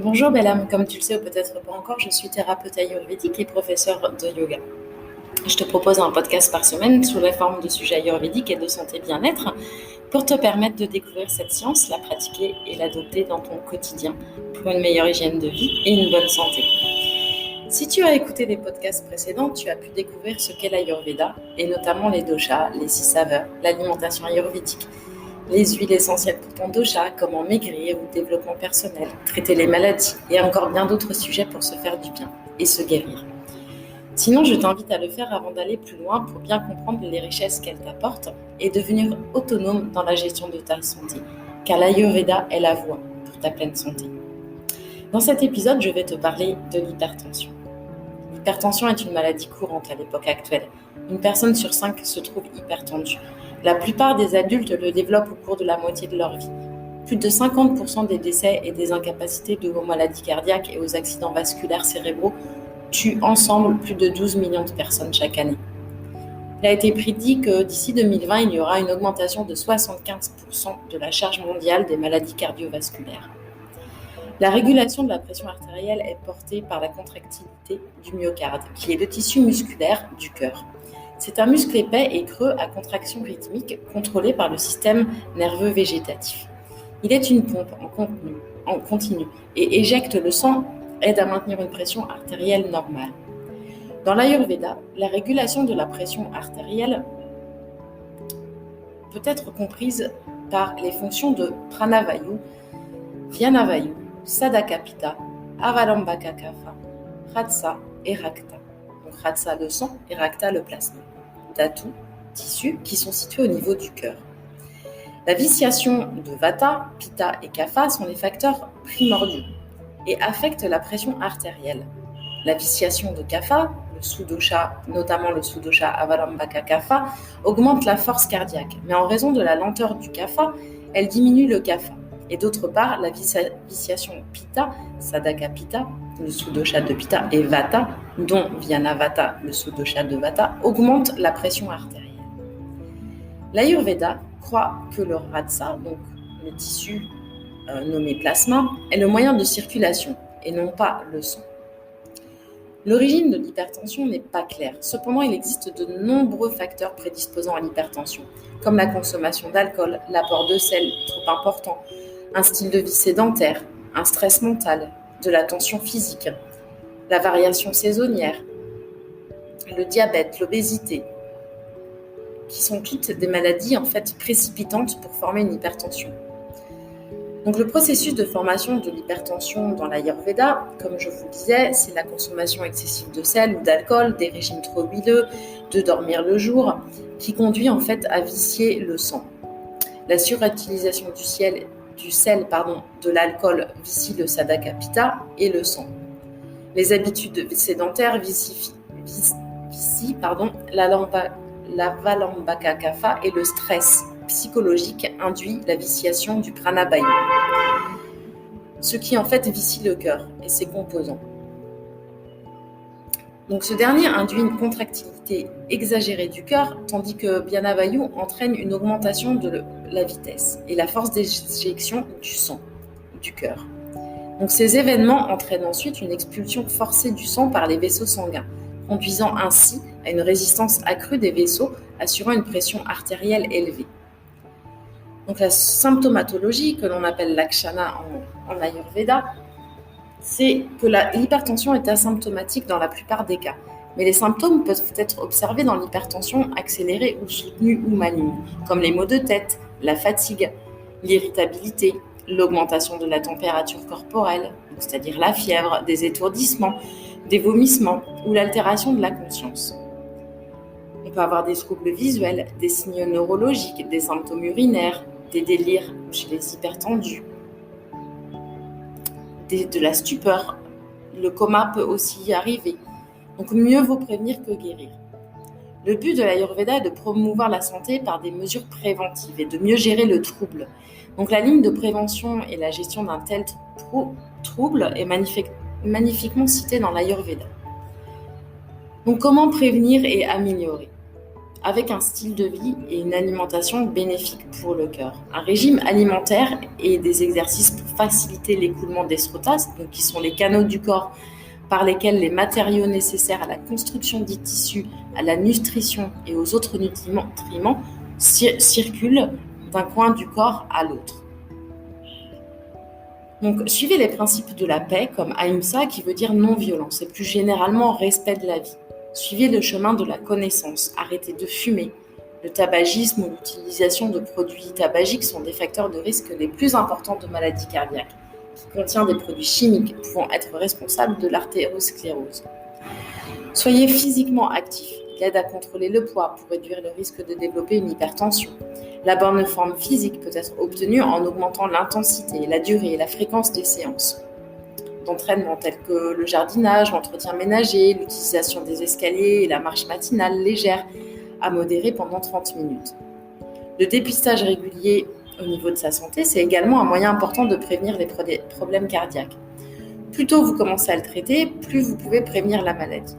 Bonjour belle âme, comme tu le sais ou peut-être pas encore, je suis thérapeute ayurvédique et professeure de yoga. Je te propose un podcast par semaine sous la forme de sujets ayurvédiques et de santé bien-être pour te permettre de découvrir cette science, la pratiquer et l'adopter dans ton quotidien pour une meilleure hygiène de vie et une bonne santé. Si tu as écouté les podcasts précédents, tu as pu découvrir ce qu'est l'Ayurveda et notamment les doshas, les 6 saveurs, l'alimentation ayurvédique, les huiles essentielles pour ton dosha, comment maigrir ou développement personnel, traiter les maladies et encore bien d'autres sujets pour se faire du bien et se guérir. Sinon, je t'invite à le faire avant d'aller plus loin pour bien comprendre les richesses qu'elle t'apporte et devenir autonome dans la gestion de ta santé, car l'Ayurveda est la voie pour ta pleine santé. Dans cet épisode, je vais te parler de l'hypertension. L'hypertension est une maladie courante à l'époque actuelle. Une personne sur 5 se trouve hypertendue. La plupart des adultes le développent au cours de la moitié de leur vie. Plus de 50% des décès et des incapacités dues aux maladies cardiaques et aux accidents vasculaires cérébraux tuent ensemble plus de 12 millions de personnes chaque année. Il a été prédit que d'ici 2020, il y aura une augmentation de 75% de la charge mondiale des maladies cardiovasculaires. La régulation de la pression artérielle est portée par la contractilité du myocarde, qui est le tissu musculaire du cœur. C'est un muscle épais et creux à contraction rythmique contrôlé par le système nerveux végétatif. Il est une pompe en continu et éjecte le sang, aide à maintenir une pression artérielle normale. Dans l'Ayurveda, la régulation de la pression artérielle peut être comprise par les fonctions de Pranavayu, Vyanavayu, Sadaka Pitta, Avalambaka Kapha, Ratsa et Rakta. Donc Ratsa le sang et Rakta le plasma. Dhatu, tissus qui sont situés au niveau du cœur. La vitiation de Vata, Pitta et Kapha sont les facteurs primordiaux et affectent la pression artérielle. La vitiation de Kapha, le sous-dosha, notamment le sous-dosha Avalambaka Kapha, augmente la force cardiaque, mais en raison de la lenteur du Kapha, elle diminue le Kapha. Et d'autre part, la vitiation Pitta, Sadaka Pitta, le sous-dosha de Pitta, et Vata, dont Vyanavata, le sous-dosha de Vata, augmente la pression artérielle. L'Ayurveda croit que le Ratsa, donc le tissu nommé plasma, est le moyen de circulation et non pas le sang. L'origine de l'hypertension n'est pas claire. Cependant, il existe de nombreux facteurs prédisposant à l'hypertension, comme la consommation d'alcool, l'apport de sel trop important, un style de vie sédentaire, un stress mental, de la tension physique, la variation saisonnière, le diabète, l'obésité, qui sont toutes des maladies en fait précipitantes pour former une hypertension. Donc le processus de formation de l'hypertension dans l'Ayurveda, comme je vous le disais, c'est la consommation excessive de sel ou d'alcool, des régimes trop huileux, de dormir le jour, qui conduit en fait à vicier le sang. La surutilisation du sel, de l'alcool vicie le Sadaka Pitta et le sang. Les habitudes sédentaires vicient l'Avalambaka Kapha et le stress psychologique induit la viciation du Pranavayu, ce qui en fait vicie le cœur et ses composants. Donc ce dernier induit une contractilité exagérée du cœur, tandis que Vyanavayu entraîne une augmentation de la vitesse et la force d'éjection du sang du cœur. Donc ces événements entraînent ensuite une expulsion forcée du sang par les vaisseaux sanguins, conduisant ainsi à une résistance accrue des vaisseaux, assurant une pression artérielle élevée. Donc la symptomatologie, que l'on appelle lakshana en Ayurveda, c'est que l'hypertension est asymptomatique dans la plupart des cas. Mais les symptômes peuvent être observés dans l'hypertension accélérée ou soutenue ou maligne, comme les maux de tête, la fatigue, l'irritabilité, l'augmentation de la température corporelle, c'est-à-dire la fièvre, des étourdissements, des vomissements ou l'altération de la conscience. On peut avoir des troubles visuels, des signes neurologiques, des symptômes urinaires, des délires chez les hypertendus, de la stupeur. Le coma peut aussi y arriver. Donc mieux vaut prévenir que guérir. Le but de l'Ayurveda est de promouvoir la santé par des mesures préventives et de mieux gérer le trouble. Donc la ligne de prévention et la gestion d'un tel trouble est magnifiquement citée dans l'Ayurveda. Donc comment prévenir et améliorer ? avec un style de vie et une alimentation bénéfique pour le cœur. Un régime alimentaire et des exercices pour faciliter l'écoulement des srotas, donc qui sont les canaux du corps par lesquels les matériaux nécessaires à la construction des tissus, à la nutrition et aux autres nutriments circulent d'un coin du corps à l'autre. Donc, suivez les principes de la paix comme Ahimsa qui veut dire non-violence et plus généralement respect de la vie. Suivez le chemin de la connaissance, arrêtez de fumer. Le tabagisme ou l'utilisation de produits tabagiques sont des facteurs de risque les plus importants de maladies cardiaques, qui contient des produits chimiques pouvant être responsables de l'artériosclérose. Soyez physiquement actif, il aide à contrôler le poids pour réduire le risque de développer une hypertension. La bonne forme physique peut être obtenue en augmentant l'intensité, la durée et la fréquence des séances d'entraînement telles que le jardinage, l'entretien ménager, l'utilisation des escaliers et la marche matinale légère à modérer pendant 30 minutes. Le dépistage régulier au niveau de sa santé, c'est également un moyen important de prévenir les problèmes cardiaques. Plus tôt vous commencez à le traiter, plus vous pouvez prévenir la maladie.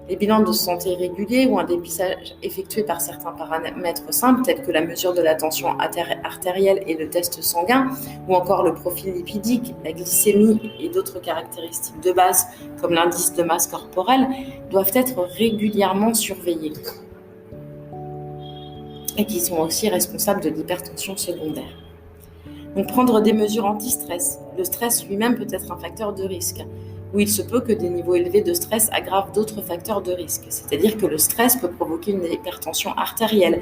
Les bilans de santé réguliers ou un dépistage effectué par certains paramètres simples tels que la mesure de la tension artérielle et le test sanguin ou encore le profil lipidique, la glycémie et d'autres caractéristiques de base comme l'indice de masse corporelle doivent être régulièrement surveillés et qui sont aussi responsables de l'hypertension secondaire. Donc prendre des mesures anti-stress. Le stress lui-même peut être un facteur de risque, où il se peut que des niveaux élevés de stress aggravent d'autres facteurs de risque. C'est-à-dire que le stress peut provoquer une hypertension artérielle,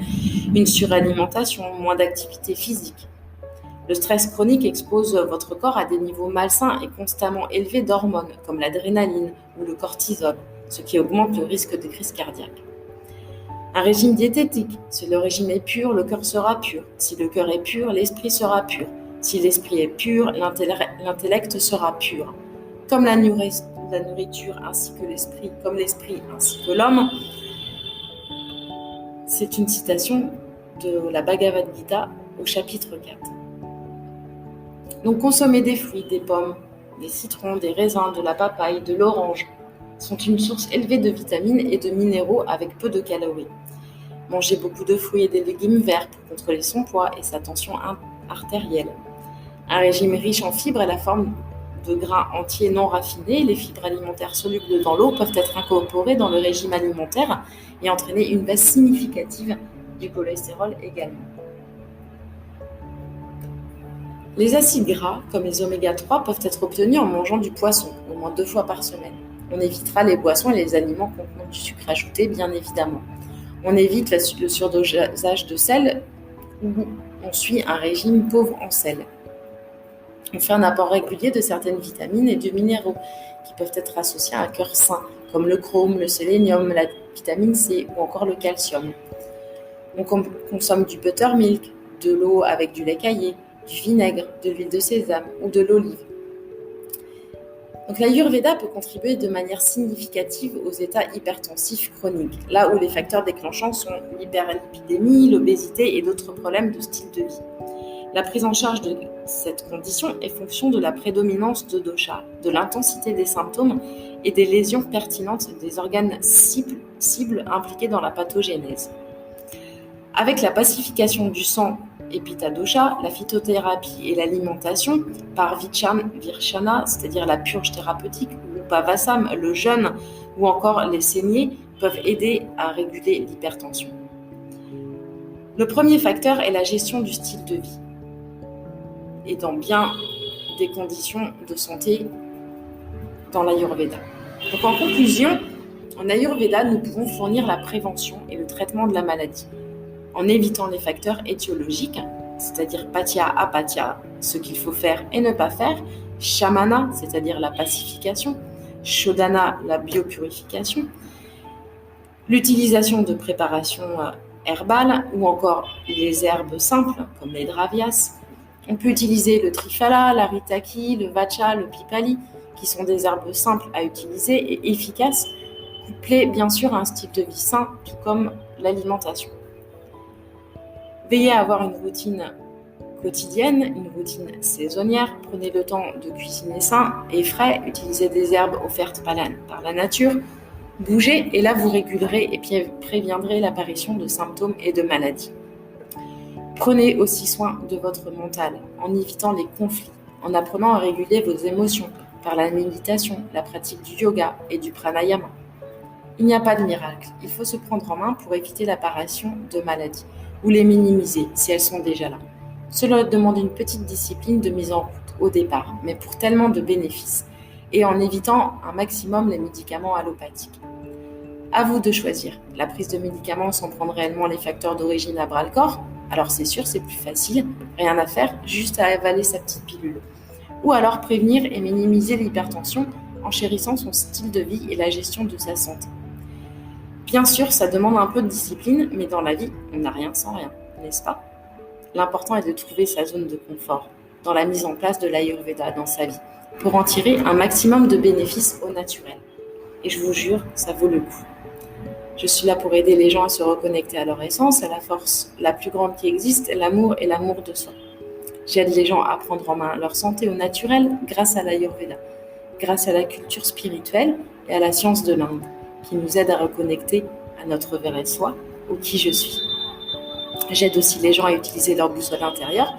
une suralimentation, moins d'activité physique. Le stress chronique expose votre corps à des niveaux malsains et constamment élevés d'hormones, comme l'adrénaline ou le cortisol, ce qui augmente le risque de crise cardiaque. Un régime diététique. Si le régime est pur, le cœur sera pur. Si le cœur est pur, l'esprit sera pur. Si l'esprit est pur, l'intellect sera pur. Comme la nourriture ainsi que l'esprit, comme l'esprit ainsi que l'homme. C'est une citation de la Bhagavad Gita au chapitre 4. Donc consommer des fruits, des pommes, des citrons, des raisins, de la papaye, de l'orange sont une source élevée de vitamines et de minéraux avec peu de calories. Manger beaucoup de fruits et des légumes verts pour contrôler son poids et sa tension artérielle. Un régime riche en fibres et la forme de grains entiers non raffinés, les fibres alimentaires solubles dans l'eau peuvent être incorporées dans le régime alimentaire et entraîner une baisse significative du cholestérol également. Les acides gras, comme les oméga 3, peuvent être obtenus en mangeant du poisson, au moins 2 fois par semaine. On évitera les boissons et les aliments contenant du sucre ajouté, bien évidemment. On évite le surdosage de sel ou on suit un régime pauvre en sel. On fait un apport régulier de certaines vitamines et de minéraux qui peuvent être associés à un cœur sain, comme le chrome, le sélénium, la vitamine C ou encore le calcium. On consomme du buttermilk, de l'eau avec du lait caillé, du vinaigre, de l'huile de sésame ou de l'olive. Donc l'Ayurveda peut contribuer de manière significative aux états hypertensifs chroniques, là où les facteurs déclenchants sont l'hyperlipidémie, l'obésité et d'autres problèmes de style de vie. La prise en charge de cette condition est fonction de la prédominance de dosha, de l'intensité des symptômes et des lésions pertinentes des organes cibles impliqués dans la pathogénèse. Avec la pacification du sang et pitta dosha, la phytothérapie et l'alimentation par virshana, c'est-à-dire la purge thérapeutique, ou pavasam, le jeûne ou encore les saignées peuvent aider à réguler l'hypertension. Le premier facteur est la gestion du style de vie et dans bien des conditions de santé dans l'Ayurveda. Donc en conclusion, en Ayurveda, nous pouvons fournir la prévention et le traitement de la maladie en évitant les facteurs étiologiques, c'est-à-dire patya, apatya, ce qu'il faut faire et ne pas faire, shamana, c'est-à-dire la pacification, shodhana, la biopurification, l'utilisation de préparations herbales ou encore les herbes simples comme les dravyas. On peut utiliser le triphala, la ritaki, le vacha, le pipali, qui sont des herbes simples à utiliser et efficaces, couplées bien sûr à un style de vie sain, tout comme l'alimentation. Veillez à avoir une routine quotidienne, une routine saisonnière. Prenez le temps de cuisiner sain et frais. Utilisez des herbes offertes par la nature. Bougez et là vous régulerez et préviendrez l'apparition de symptômes et de maladies. Prenez aussi soin de votre mental en évitant les conflits, en apprenant à réguler vos émotions par la méditation, la pratique du yoga et du pranayama. Il n'y a pas de miracle, il faut se prendre en main pour éviter l'apparition de maladies ou les minimiser si elles sont déjà là. Cela demande une petite discipline de mise en route au départ, mais pour tellement de bénéfices, et en évitant un maximum les médicaments allopathiques. À vous de choisir. La prise de médicaments sans prendre réellement les facteurs d'origine à bras-le-corps, alors c'est sûr, c'est plus facile, rien à faire, juste à avaler sa petite pilule. Ou alors prévenir et minimiser l'hypertension en chérissant son style de vie et la gestion de sa santé. Bien sûr, ça demande un peu de discipline, mais dans la vie, on n'a rien sans rien, n'est-ce pas ? L'important est de trouver sa zone de confort dans la mise en place de l'Ayurveda dans sa vie, pour en tirer un maximum de bénéfices au naturel. Et je vous jure, ça vaut le coup. Je suis là pour aider les gens à se reconnecter à leur essence, à la force la plus grande qui existe, l'amour et l'amour de soi. J'aide les gens à prendre en main leur santé au naturel grâce à l'Ayurveda, grâce à la culture spirituelle et à la science de l'Inde, qui nous aide à reconnecter à notre vrai soi, au qui je suis. J'aide aussi les gens à utiliser leur boussole intérieure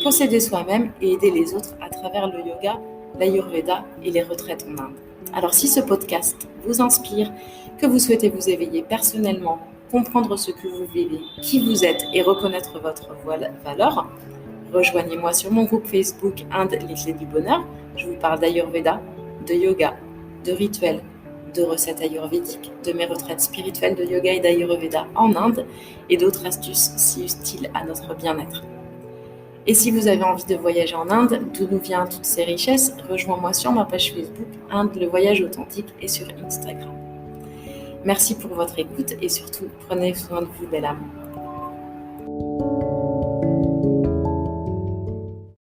pour s'aider soi-même et aider les autres à travers le yoga, l'Ayurveda et les retraites en Inde. Alors si ce podcast vous inspire, que vous souhaitez vous éveiller personnellement, comprendre ce que vous vivez, qui vous êtes et reconnaître votre valeur, rejoignez-moi sur mon groupe Facebook Inde, les clés du bonheur. Je vous parle d'Ayurveda, de yoga, de rituels, de recettes ayurvédiques, de mes retraites spirituelles de yoga et d'Ayurveda en Inde et d'autres astuces si utiles à notre bien-être. Et si vous avez envie de voyager en Inde, d'où nous viennent toutes ces richesses, rejoins-moi sur ma page Facebook Inde, le voyage authentique et sur Instagram. Merci pour votre écoute et surtout, prenez soin de vous, belle âme.